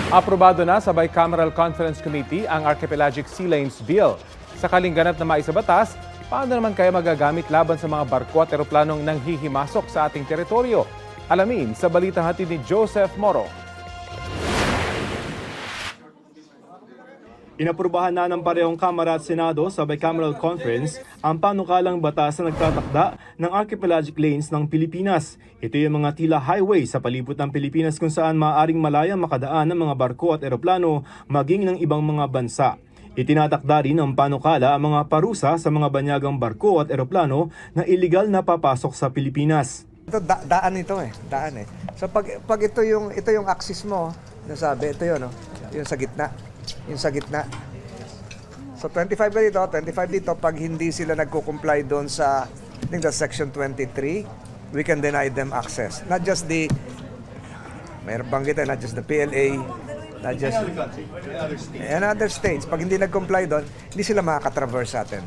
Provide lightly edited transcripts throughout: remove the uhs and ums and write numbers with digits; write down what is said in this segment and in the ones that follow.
Aprobado na sa Bicameral Conference Committee ang Archipelagic Sea Lanes Bill. Sakaling ganap na maisa batas, paano naman kaya magagamit laban sa mga barko at eroplanong nanghihimasok sa ating teritoryo? Alamin sa balitang hatid ni Joseph Moro. Inaprubahan na ng parehong Kamara at Senado sa Bicameral Conference ang panukalang batas na nagtatakda ng archipelagic lanes ng Pilipinas. Ito yung mga tila highway sa palibot ng Pilipinas kung saan maaaring malayang makadaan ng mga barko at eroplano maging ng ibang mga bansa. Itinatakda rin ng panukala ang mga parusa sa mga banyagang barko at eroplano na iligal na papasok sa Pilipinas. Ito daan ito daan. So pag ito yung axis mo, nasabi ito yun, no? Yung sa gitna. Yung sa gitna. So 25 na dito, 25 dito. Pag hindi sila nagko-comply doon sa, I think that's section 23, we can deny them access. Not just the, mayroon banggit not just the PLA, not just and other states. Pag hindi nag-comply doon, hindi sila makakatraverse sa atin.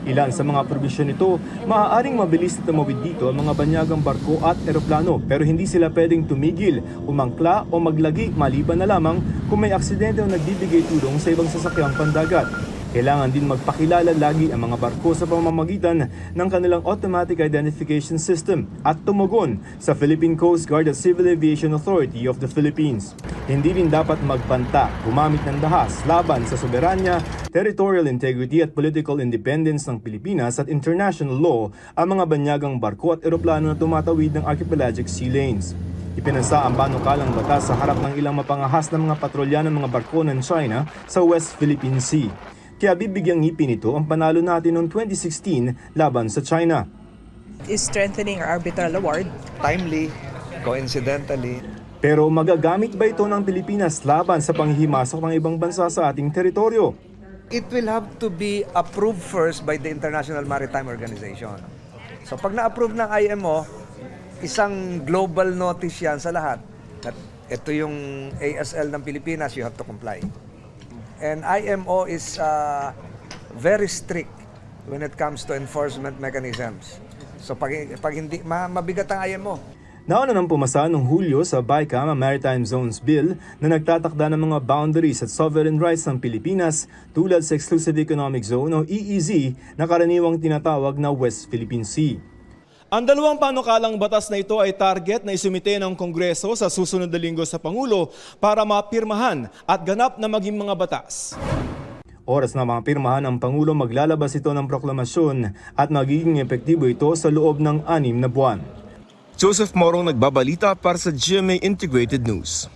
Ilan sa mga probisyon nito, maaaring mabilis na tumawid dito ang mga banyagang barko at eroplano pero hindi sila pwedeng tumigil, umangkla o maglagi maliban na lamang kung may aksidente o nagbibigay tulong sa ibang sasakyang pandagat. Kailangan din magpakilala lagi ang mga barko sa pamamagitan ng kanilang automatic identification system at tumugon sa Philippine Coast Guard at Civil Aviation Authority of the Philippines. Hindi rin dapat magbanta, gumamit ng dahas laban sa soberanya, territorial integrity at political independence ng Pilipinas at international law ang mga banyagang barko at eroplano na tumatawid ng archipelagic sea lanes. Ipinansa ang panukalang batas sa harap ng ilang mapangahas na mga patrolya ng mga barko ng China sa West Philippine Sea. Kaya bibigyang ngipin ito ang panalo natin noong 2016 laban sa China. Is strengthening our arbitral award. Timely, coincidentally. Pero magagamit ba ito ng Pilipinas laban sa panghihimasok ng ibang bansa sa ating teritoryo? It will have to be approved first by the International Maritime Organization. So pag na-approve ng IMO, isang global notice yan sa lahat. That ito yung ASL ng Pilipinas, you have to comply. And IMO is very strict when it comes to enforcement mechanisms. So pag hindi, mabigat ang IMO. Nauna nang pumasa noong Hulyo sa BICAM ang Maritime Zones Bill na nagtatakda ng mga boundaries at sovereign rights ng Pilipinas tulad sa Exclusive Economic Zone o EEZ na karaniwang tinatawag na West Philippine Sea. Ang dalawang panukalang batas na ito ay target na isumite ng Kongreso sa susunod na linggo sa Pangulo para mapirmahan at ganap na maging mga batas. Oras na mapirmahan ng Pangulo, maglalabas ito ng proklamasyon at magiging epektibo ito sa loob ng 6 na buwan. Joseph Morong nagbabalita para sa GMA Integrated News.